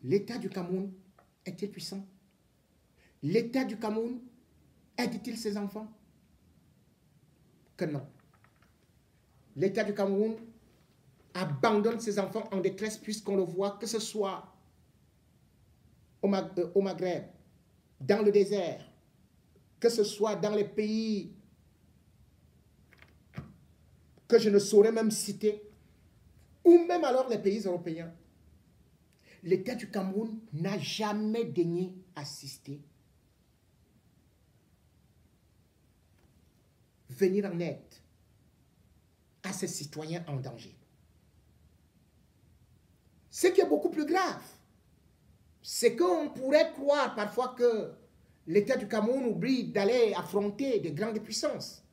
L'État du Cameroun est-il puissant? L'État du Cameroun aide-t-il ses enfants? Que non. L'État du Cameroun abandonne ses enfants en détresse puisqu'on le voit, que ce soit au Maghreb, dans le désert, que ce soit dans les pays que je ne saurais même citer, ou même alors les pays européens. L'État du Cameroun n'a jamais daigné assister, venir en aide à ses citoyens en danger. Ce qui est beaucoup plus grave, c'est qu'on pourrait croire parfois que l'État du Cameroun oublie d'aller affronter de grandes puissances.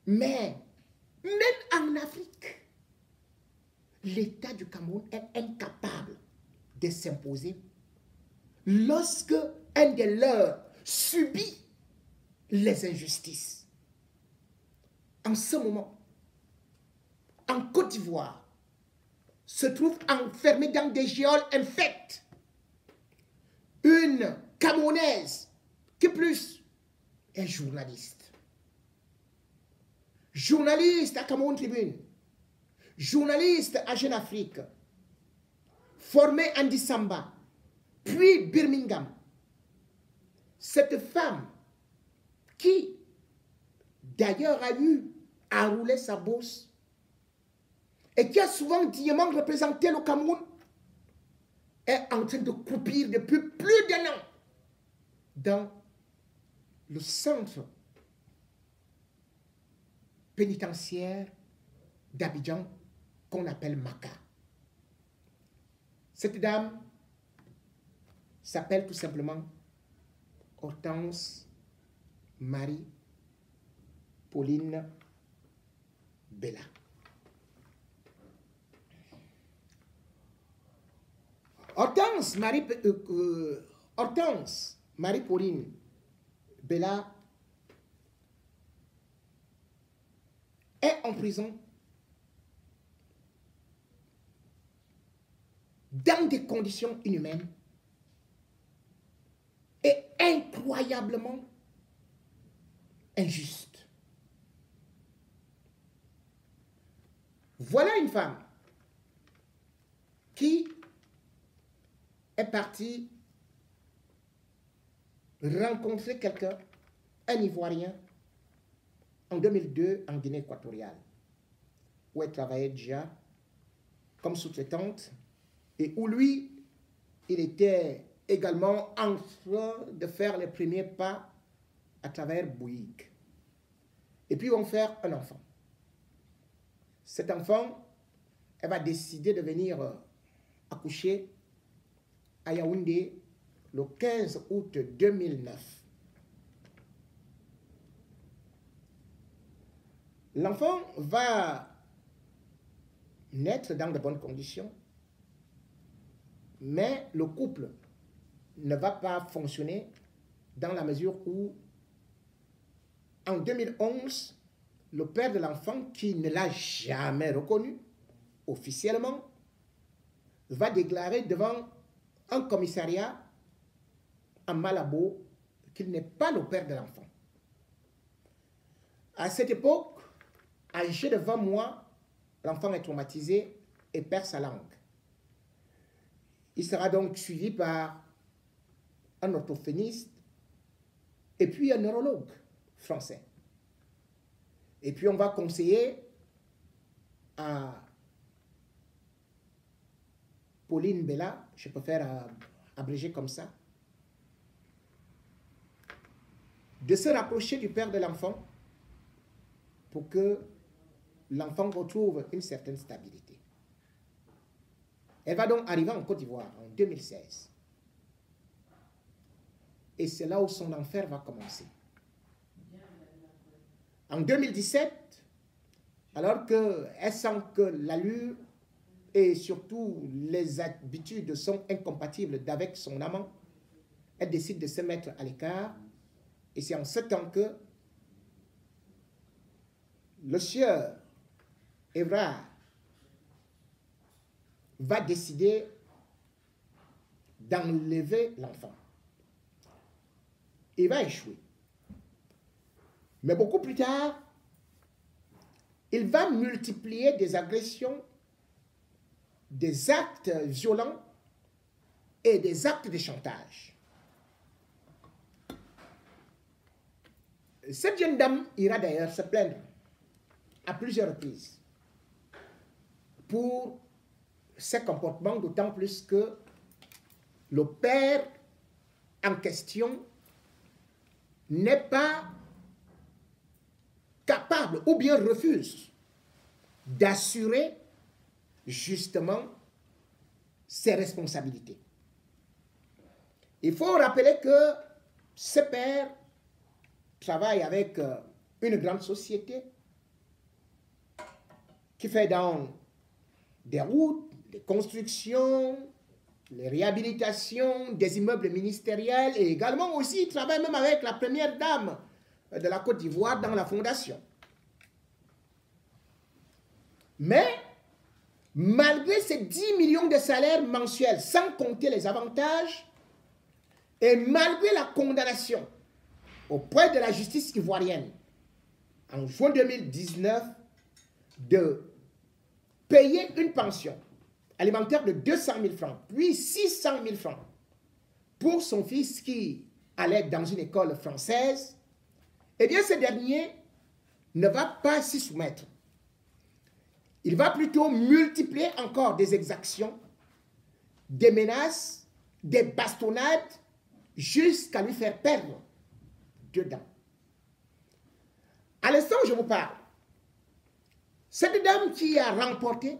Mais même en Afrique, l'État du Cameroun est incapable de s'imposer lorsque un des leurs subit les injustices. En ce moment, en Côte d'Ivoire, se trouve enfermée dans des geôles infectes une Camerounaise qui plus est journaliste. Journaliste à Cameroun Tribune, journaliste à Jeune Afrique, formée en Dissamba, puis Birmingham. Cette femme qui d'ailleurs a eu à rouler sa bourse et qui a souvent dignement représenté le Cameroun, est en train de croupir depuis plus d'un an dans le centre pénitentiaire d'Abidjan qu'on appelle Maka. Cette dame s'appelle tout simplement Hortense Marie Pauline Bella. Hortense Marie Pauline Bella est en prison dans des conditions inhumaines et incroyablement injustes. Voilà une femme qui est partie rencontrer quelqu'un, un Ivoirien, en 2002 en Guinée équatoriale, où elle travaillait déjà comme sous-traitante et où lui, il était également en train de faire les premiers pas à travers Bouygues. Et puis, ils vont faire un enfant. Cet enfant, elle va décider de venir accoucher à Yaoundé le 15 août 2009. L'enfant va naître dans de bonnes conditions, mais le couple ne va pas fonctionner dans la mesure où, en 2011, le père de l'enfant, qui ne l'a jamais reconnu officiellement, va déclarer devant un commissariat à Malabo qu'il n'est pas le père de l'enfant. À cette époque, âgé de 20 mois, l'enfant est traumatisé et perd sa langue. Il sera donc suivi par un orthophoniste et puis un neurologue français. Et puis on va conseiller à Pauline Bella, je préfère abréger comme ça, de se rapprocher du père de l'enfant pour que l'enfant retrouve une certaine stabilité. Elle va donc arriver en Côte d'Ivoire en 2016. Et c'est là où son enfer va commencer. En 2017, alors qu'elle sent que l'allure et surtout les habitudes sont incompatibles avec son amant, elle décide de se mettre à l'écart. Et c'est en ce temps que le sieur Évrard va décider d'enlever l'enfant. Il va échouer. Mais beaucoup plus tard, il va multiplier des agressions, des actes violents et des actes de chantage. Cette jeune dame ira d'ailleurs se plaindre à plusieurs reprises pour ses comportements, d'autant plus que le père en question n'est pas capable ou bien refuse d'assurer justement ses responsabilités. Il faut rappeler que ce père travaille avec une grande société qui fait dans des routes, des constructions, les réhabilitations des immeubles ministériels et également aussi il travaille même avec la première dame de la Côte d'Ivoire dans la fondation. Mais malgré ces 10 millions de salaires mensuels, sans compter les avantages, et malgré la condamnation auprès de la justice ivoirienne en juin 2019 de payer une pension alimentaire de 200 000 francs, puis 600 000 francs pour son fils qui allait dans une école française, eh bien ce dernier ne va pas s'y soumettre. Il va plutôt multiplier encore des exactions, des menaces, des bastonnades, jusqu'à lui faire perdre 2 dents. À l'instant où je vous parle, cette dame qui a remporté,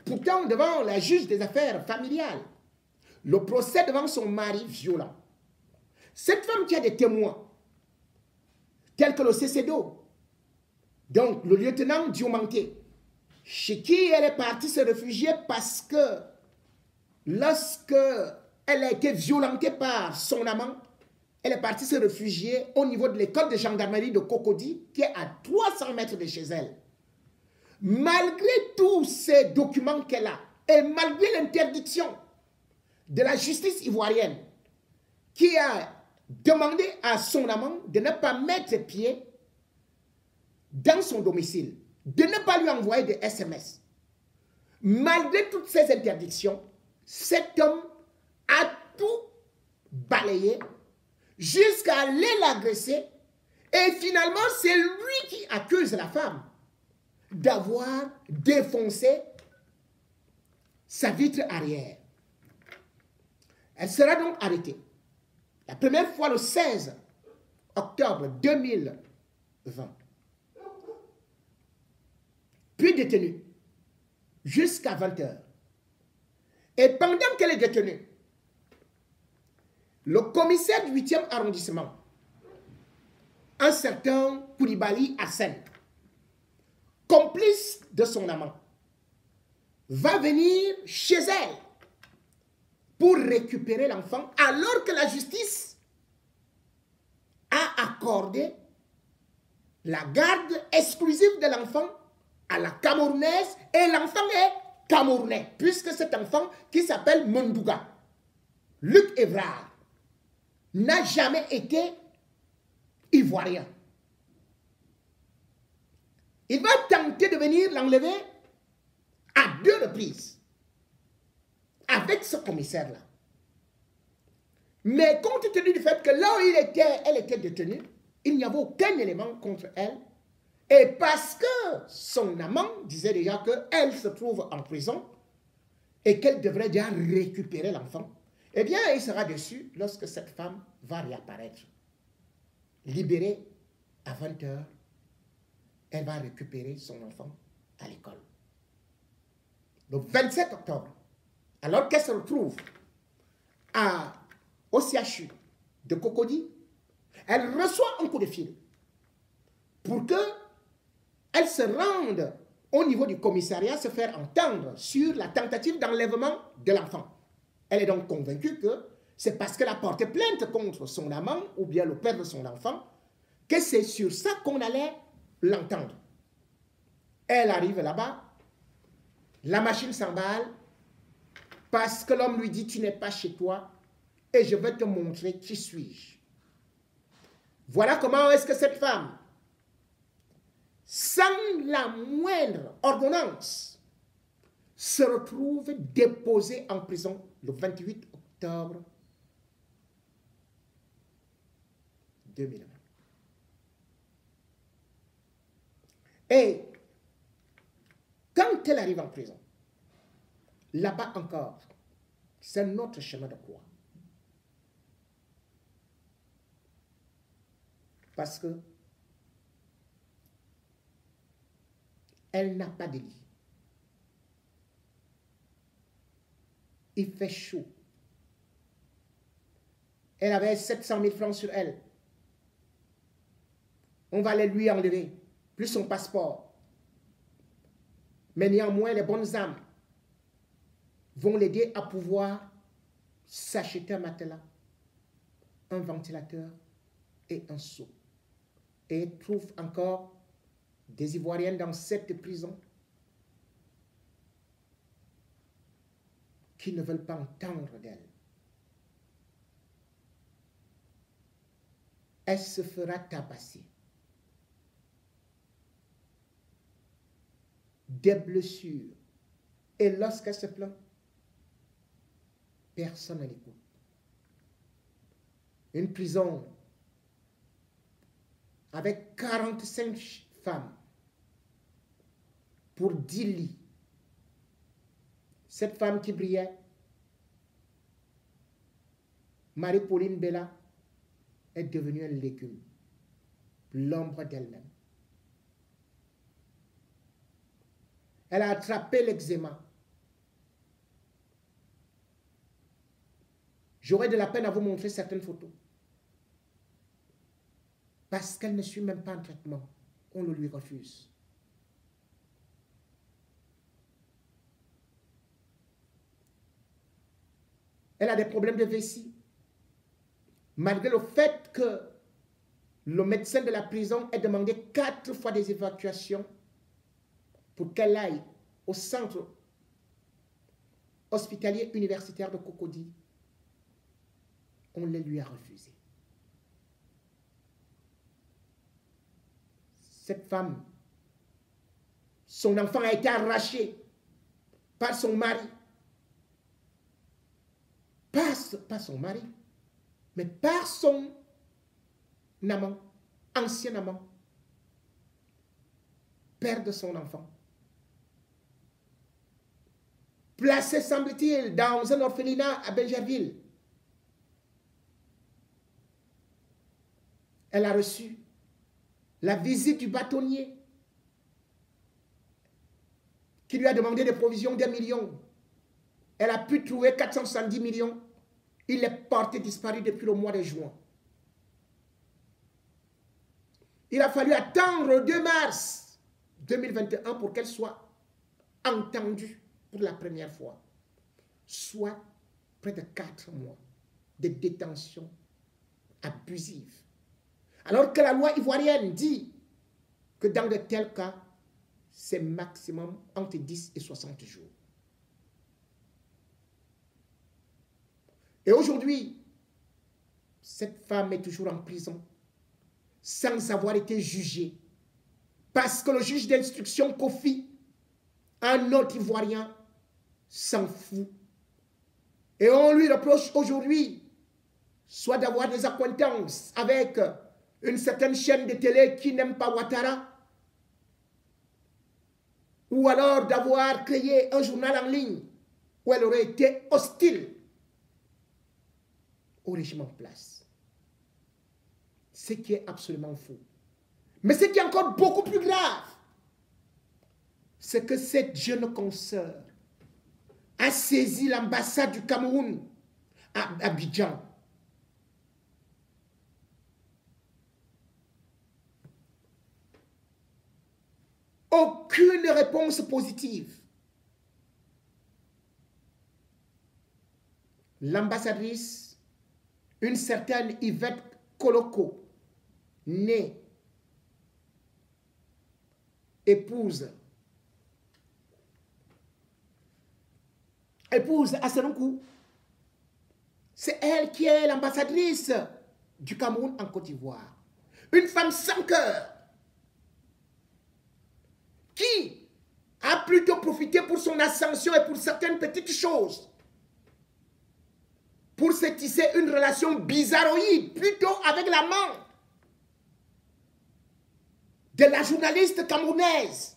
pourtant devant la juge des affaires familiales, le procès devant son mari violent, cette femme qui a des témoins, tels que le CCDO, donc le lieutenant Diomante, chez qui elle est partie se réfugier parce que lorsque elle a été violentée par son amant, elle est partie se réfugier au niveau de l'école de gendarmerie de Cocody, qui est à 300 mètres de chez elle. Malgré tous ces documents qu'elle a, et malgré l'interdiction de la justice ivoirienne, qui a demandé à son amant de ne pas mettre pied dans son domicile, de ne pas lui envoyer des SMS. Malgré toutes ces interdictions, cet homme a tout balayé jusqu'à aller l'agresser. Et finalement, c'est lui qui accuse la femme d'avoir défoncé sa vitre arrière. Elle sera donc arrêtée. La première fois le 16 octobre 2020. Puis détenue jusqu'à 20 h. Et pendant qu'elle est détenue, le commissaire du 8e arrondissement, un certain Koulibaly Hassan, complice de son amant, va venir chez elle pour récupérer l'enfant alors que la justice a accordé la garde exclusive de l'enfant à la Camerounaise et l'enfant est camerounais puisque cet enfant qui s'appelle Mundouga, Luc Evrard, n'a jamais été ivoirien. Il va tenter de venir l'enlever à 2 reprises avec ce commissaire-là. Mais compte tenu du fait que là où elle était détenue, il n'y avait aucun élément contre elle. Et parce que son amant disait déjà qu'elle se trouve en prison et qu'elle devrait déjà récupérer l'enfant, eh bien, il sera déçu lorsque cette femme va réapparaître. Libérée à 20 h, elle va récupérer son enfant à l'école. Le 27 octobre, alors qu'elle se retrouve au CHU de Cocody, elle reçoit un coup de fil pour qu'elle se rende au niveau du commissariat se faire entendre sur la tentative d'enlèvement de l'enfant. Elle est donc convaincue que c'est parce qu'elle a porté plainte contre son amant ou bien le père de son enfant que c'est sur ça qu'on allait l'entendre. Elle arrive là-bas, la machine s'emballe, Parce que l'homme lui dit, tu n'es pas chez toi et je vais te montrer qui suis-je. Voilà comment est-ce que cette femme, sans la moindre ordonnance, se retrouve déposée en prison le 28 octobre 2020. Et quand elle arrive en prison, là-bas encore, c'est notre chemin de croix. Parce que elle n'a pas de lit. Il fait chaud. Elle avait 700 000 francs sur elle. On va les lui enlever, plus son passeport. Mais néanmoins, les bonnes âmes vont l'aider à pouvoir s'acheter un matelas, un ventilateur et un seau. Et elle trouve encore des Ivoiriens dans cette prison qui ne veulent pas entendre d'elle. Elle se fera tabasser. Des blessures. Et lorsqu'elle se plaint, personne ne l'écoute. Une prison avec 45 femmes pour 10 lits. Cette femme qui brillait, Marie-Pauline Bella, est devenue un légume, l'ombre d'elle-même. Elle a attrapé l'eczéma. J'aurais de la peine à vous montrer certaines photos. Parce qu'elle ne suit même pas un traitement. On le lui refuse. Elle a des problèmes de vessie. Malgré le fait que le médecin de la prison ait demandé 4 fois des évacuations pour qu'elle aille au centre hospitalier universitaire de Cocody, on les lui a refusé. Cette femme, son enfant a été arraché par son mari. Pas son mari, mais par son amant, ancien amant, père de son enfant. Placé, semble-t-il, dans un orphelinat à Belgerville. Elle a reçu la visite du bâtonnier qui lui a demandé des provisions d'1 million. Elle a pu trouver 470 millions. Il est porté disparu depuis le mois de juin. Il a fallu attendre le 2 mars 2021 pour qu'elle soit entendue pour la première fois. Soit près de 4 mois de détention abusive. Alors que la loi ivoirienne dit que dans de tels cas, c'est maximum entre 10 et 60 jours. Et aujourd'hui, cette femme est toujours en prison sans avoir été jugée. Parce que le juge d'instruction Kofi, un autre Ivoirien, s'en fout. Et on lui reproche aujourd'hui soit d'avoir des accointances avec une certaine chaîne de télé qui n'aime pas Ouattara, ou alors d'avoir créé un journal en ligne où elle aurait été hostile au régime en place. Ce qui est absolument faux. Mais ce qui est encore beaucoup plus grave, c'est que cette jeune consoeur a saisi l'ambassade du Cameroun à Abidjan. Aucune réponse positive. L'ambassadrice, une certaine Yvette Koloko, née épouse épouse Assenoukou. C'est elle qui est l'ambassadrice du Cameroun en Côte d'Ivoire. Une femme sans cœur qui a plutôt profité pour son ascension et pour certaines petites choses pour se tisser une relation bizarroïde plutôt avec l'amant de la journaliste camerounaise.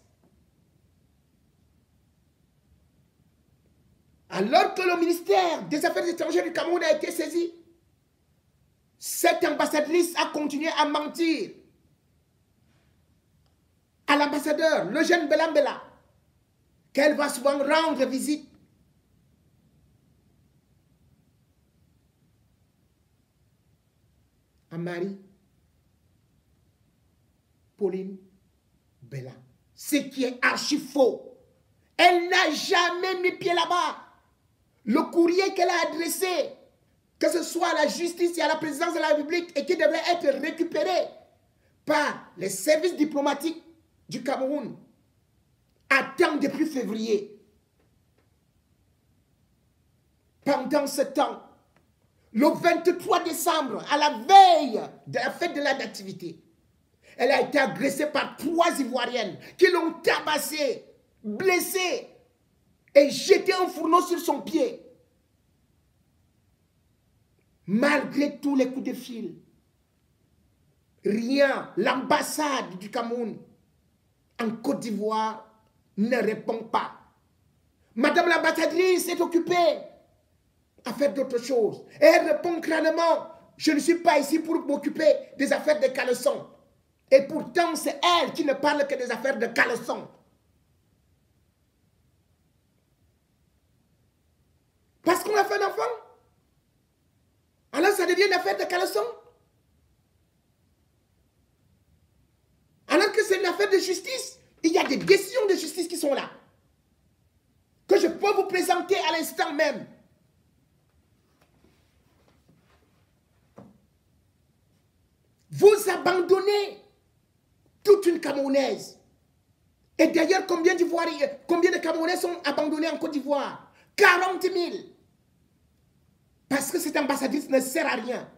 Alors que le ministère des Affaires étrangères du Cameroun a été saisi, cette ambassadrice a continué à mentir à l'ambassadeur, le jeune Belambela, qu'elle va souvent rendre visite. À Marie Pauline Bella. Ce qui est archi faux. Elle n'a jamais mis pied là-bas. Le courrier qu'elle a adressé, que ce soit à la justice et à la présidence de la République, et qui devrait être récupéré par les services diplomatiques du Cameroun, attend depuis février. Pendant ce temps, le 23 décembre, à la veille de la fête de la nativité, elle a été agressée par 3 Ivoiriennes qui l'ont tabassée, blessée et jeté un fourneau sur son pied. Malgré tous les coups de fil, rien, l'ambassade du Cameroun en Côte d'Ivoire ne répond pas. Madame l'ambassadrice est occupée à faire d'autres choses. Et elle répond crânement, je ne suis pas ici pour m'occuper des affaires de caleçon. Et pourtant, c'est elle qui ne parle que des affaires de caleçon. Parce qu'on a fait un enfant. Alors ça devient une affaire de caleçon. Alors que c'est une affaire de justice. Il y a des décisions de justice qui sont là. Que je peux vous présenter à l'instant même. Vous abandonnez toute une Camerounaise. Et d'ailleurs, combien de Camerounais sont abandonnés en Côte d'Ivoire? 40 000. Parce que cette ambassadrice ne sert à rien.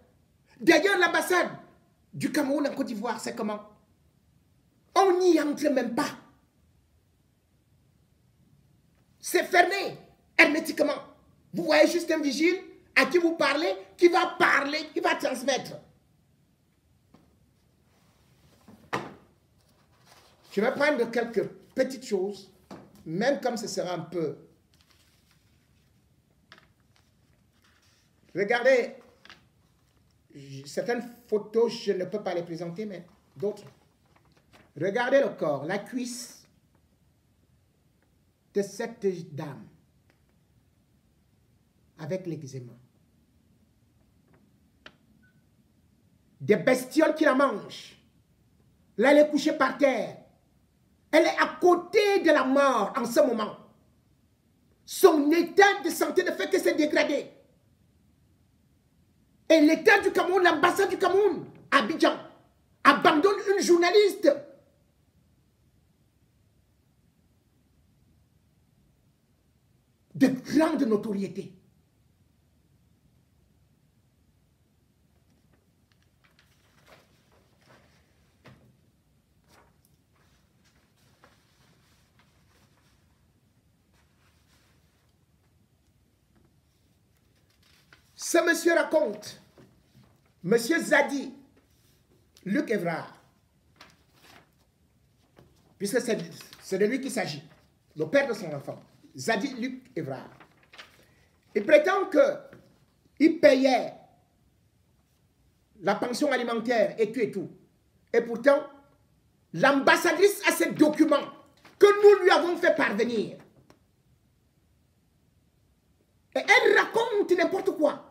D'ailleurs, l'ambassade du Cameroun en Côte d'Ivoire, c'est comment? On n'y entre même pas. C'est fermé, hermétiquement. Vous voyez juste un vigile à qui vous parlez, qui va transmettre. Je vais prendre quelques petites choses, même comme ce sera un peu. Regardez, certaines photos, je ne peux pas les présenter, mais d'autres. Regardez le corps, la cuisse de cette dame avec l'eczéma. Des bestioles qui la mangent. Là, elle est couchée par terre. Elle est à côté de la mort en ce moment. Son état de santé ne fait que se dégrader. Et l'État du Cameroun, l'ambassade du Cameroun, à Abidjan, abandonne une journaliste de grande notoriété. Ce monsieur raconte, monsieur Zadi, Luc Évrard, puisque c'est de lui qu'il s'agit, le père de son enfant, Zadi Luc Évrard. Il prétend qu'il payait la pension alimentaire et tout. Et pourtant, l'ambassadrice a ces documents que nous lui avons fait parvenir. Et elle raconte n'importe quoi.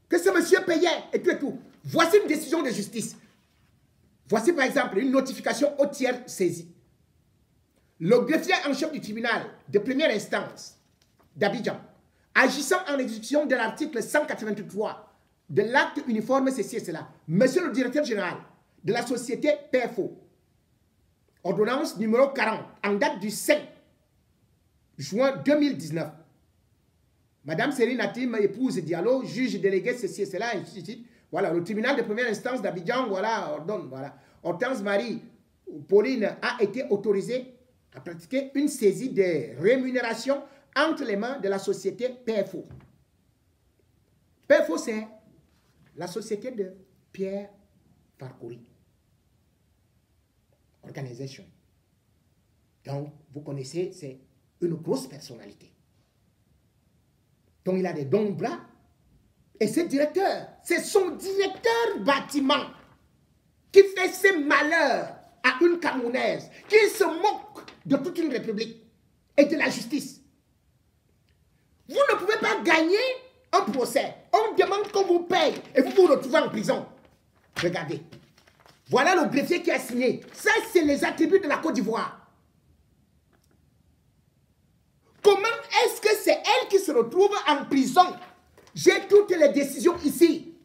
Que ce monsieur payait et tout. Voici une décision de justice. Voici par exemple une notification au tiers saisie. Le greffier en chef du tribunal de première instance d'Abidjan, agissant en exécution de l'article 183 de l'acte uniforme ceci et cela, monsieur le directeur général de la société PFO, ordonnance numéro 40, en date du 5 juin 2019, Madame Céline Natim, épouse Diallo, juge délégué, ceci et cela, et ainsi de suite. Voilà, le tribunal de première instance d'Abidjan, voilà, ordonne, voilà. Hortense Marie Pauline a été autorisée à pratiquer une saisie de rémunération entre les mains de la société PFO. PFO, c'est la société de Pierre Farkouri. Organisation. Donc, vous connaissez, c'est une grosse personnalité. Donc, il a des dons de bras. Et ce directeur, c'est son directeur bâtiment qui fait ses malheurs à une Camerounaise, qui se moque de toute une république et de la justice. Vous ne pouvez pas gagner un procès. On demande qu'on vous paye et vous vous retrouvez en prison. Regardez. Voilà le greffier qui a signé. Ça, c'est les attributs de la Côte d'Ivoire. Comment est-ce que c'est elle qui se retrouve en prison? J'ai toutes les décisions ici.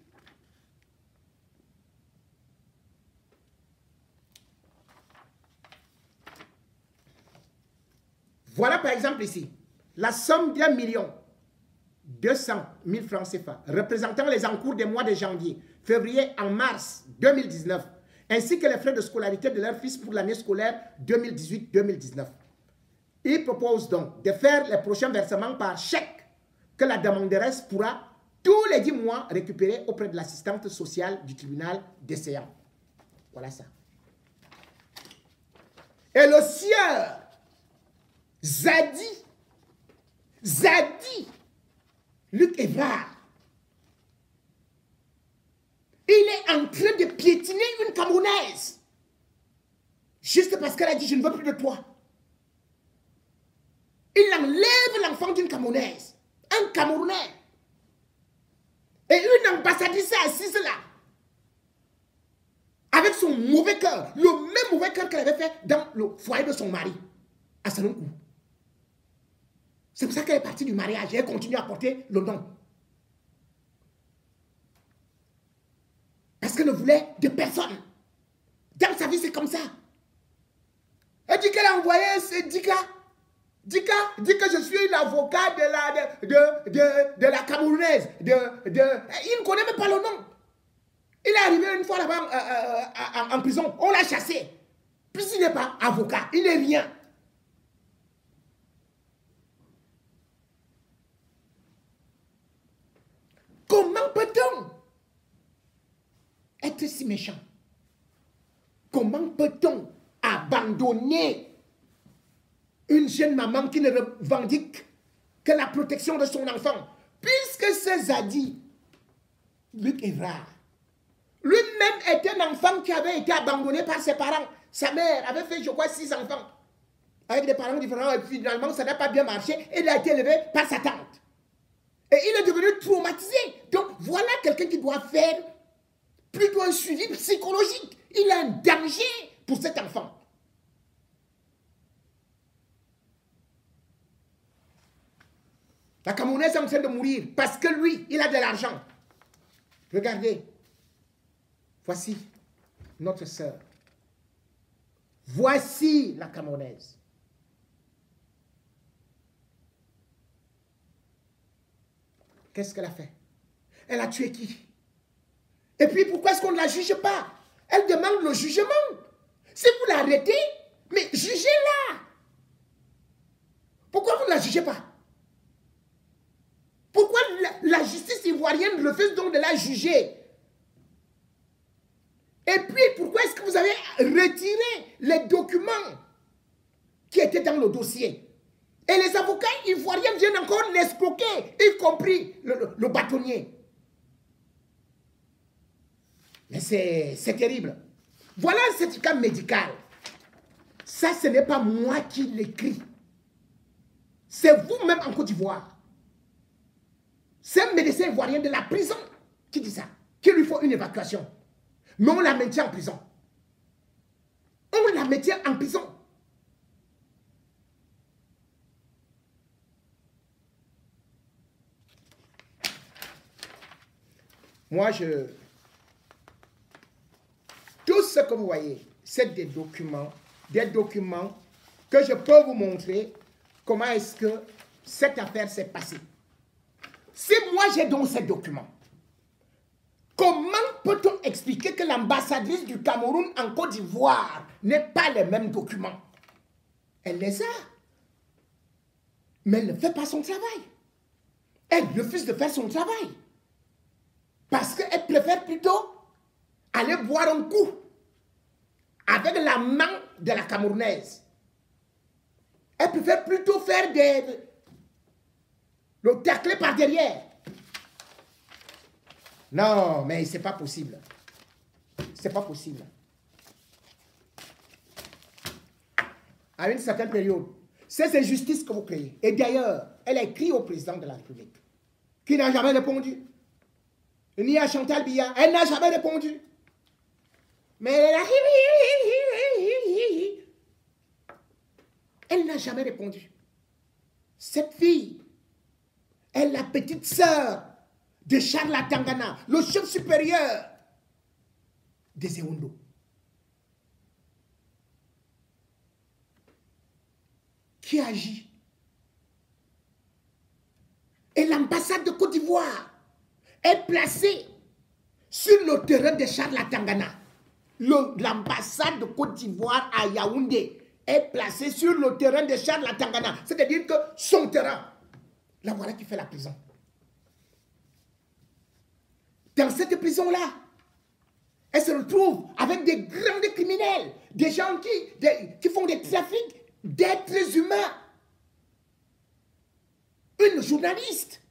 Voilà par exemple ici, la somme d'1,200,000 francs CFA, représentant les encours des mois de janvier, février en mars 2019, ainsi que les frais de scolarité de leur fils pour l'année scolaire 2018-2019. Il propose donc de faire les prochains versements par chèque que la demanderesse pourra tous les 10 mois récupérer auprès de l'assistante sociale du tribunal décéant. Voilà ça. Et le sieur Zadi, Luc Evrard, il est en train de piétiner une Camerounaise. Juste parce qu'elle a dit, je ne veux plus de toi. Il enlève l'enfant d'une Camerounaise, un Camerounais. Et une ambassadrice assise là, avec son mauvais cœur, le même mauvais cœur qu'elle avait fait dans le foyer de son mari, à Sanokou. C'est pour ça qu'elle est partie du mariage et elle continue à porter le nom. Parce qu'elle ne voulait de personne. Dans sa vie, c'est comme ça. Elle dit qu'elle a envoyé ce Dika. Dika dit que je suis l'avocat de la Camerounaise. Il ne connaît même pas le nom. Il est arrivé une fois là-bas en prison. On l'a chassé. Puisqu'il n'est pas avocat, il n'est rien. Comment peut-on être si méchant? Comment peut-on abandonner une jeune maman qui ne revendique que la protection de son enfant? Puisque c'est Zadi, Luc Evrard, lui-même était un enfant qui avait été abandonné par ses parents. Sa mère avait fait, je crois, 6 enfants. Avec des parents différents, et finalement, ça n'a pas bien marché. Et il a été élevé par sa tante. Et il est devenu traumatisé. Donc, voilà quelqu'un qui doit faire plutôt un suivi psychologique. Il a un danger pour cet enfant. La Camerounaise est en train de mourir parce que lui, il a de l'argent. Regardez. Voici notre sœur. Voici la Camerounaise. Qu'est-ce qu'elle a fait? Elle a tué qui? Et puis pourquoi est-ce qu'on ne la juge pas? Elle demande le jugement. Si vous l'arrêtez, mais jugez-la. Pourquoi vous ne la jugez pas? Pourquoi la justice ivoirienne refuse donc de la juger? Et puis pourquoi est-ce que vous avez retiré les documents qui étaient dans le dossier? Et les avocats ivoiriens viennent encore l'escroquer, y compris le bâtonnier. Mais c'est terrible. Voilà un certificat médical. Ça, ce n'est pas moi qui l'écris. C'est vous-même en Côte d'Ivoire. C'est un médecin ivoirien de la prison qui dit ça. Qu'il lui faut une évacuation. Mais on la maintient en prison. On la maintient en prison. Moi, tout ce que vous voyez, c'est des documents que je peux vous montrer comment est-ce que cette affaire s'est passée. si moi j'ai donc ces documents, comment peut-on expliquer que l'ambassadrice du Cameroun en Côte d'Ivoire n'ait pas les mêmes documents? Elle les a. Mais elle ne fait pas son travail. Elle refuse de faire son travail. Parce qu'elle préfère plutôt aller boire un coup avec la main de la Camerounaise. Elle préfère plutôt faire le tacler par derrière. Non, mais c'est pas possible. C'est pas possible. À une certaine période, c'est injustices que vous créez. Et d'ailleurs, elle a écrit au président de la République, qui n'a jamais répondu. Ni à Chantal Biya, elle n'a jamais répondu. Mais elle n'a jamais répondu. Cette fille est la petite sœur de Charles Tangana, le chef supérieur des Ewondo. Qui agit. Et l'ambassade de Côte d'Ivoire est placée sur le terrain de Charles Tangana. L'ambassade de Côte d'Ivoire à Yaoundé est placée sur le terrain de Charles Tangana. C'est-à-dire que son terrain, là voilà qui fait la prison. Dans cette prison-là, elle se retrouve avec des grands criminels, des gens qui font des trafics d'êtres humains. Une journaliste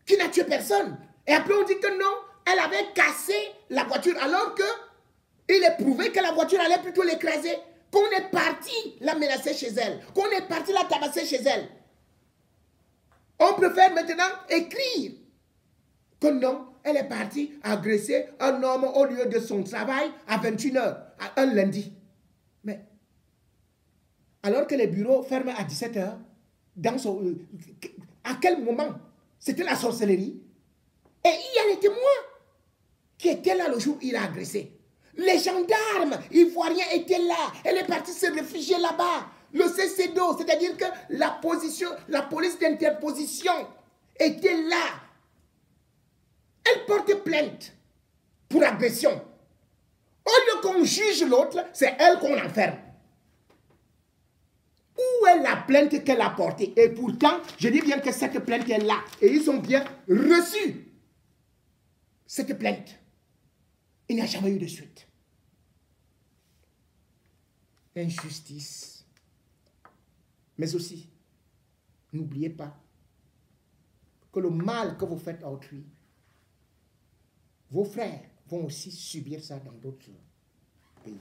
qui n'a tué personne. Et après on dit que non, elle avait cassé la voiture alors que il est prouvé que la voiture allait plutôt l'écraser. Qu'on est parti la menacer chez elle, qu'on est parti la tabasser chez elle. On préfère maintenant écrire que non, elle est partie agresser un homme au lieu de son travail à 21h, un lundi. Mais, alors que les bureaux ferment à 17h, à quel moment? C'était la sorcellerie. Et il y a les témoins qui étaient là le jour où il a agressé. Les gendarmes ivoiriens étaient là. Elle est partie se réfugier là-bas. Le CCDO, c'est-à-dire que la police d'interposition était là. Elle porte plainte pour agression. Au lieu qu'on juge l'autre, c'est elle qu'on enferme. Où est la plainte qu'elle a portée? Et pourtant, je dis bien que cette plainte est là. Et ils ont bien reçu cette plainte. Il n'y a jamais eu de suite. Injustice. Mais aussi, n'oubliez pas que le mal que vous faites à autrui, vos frères vont aussi subir ça dans d'autres pays.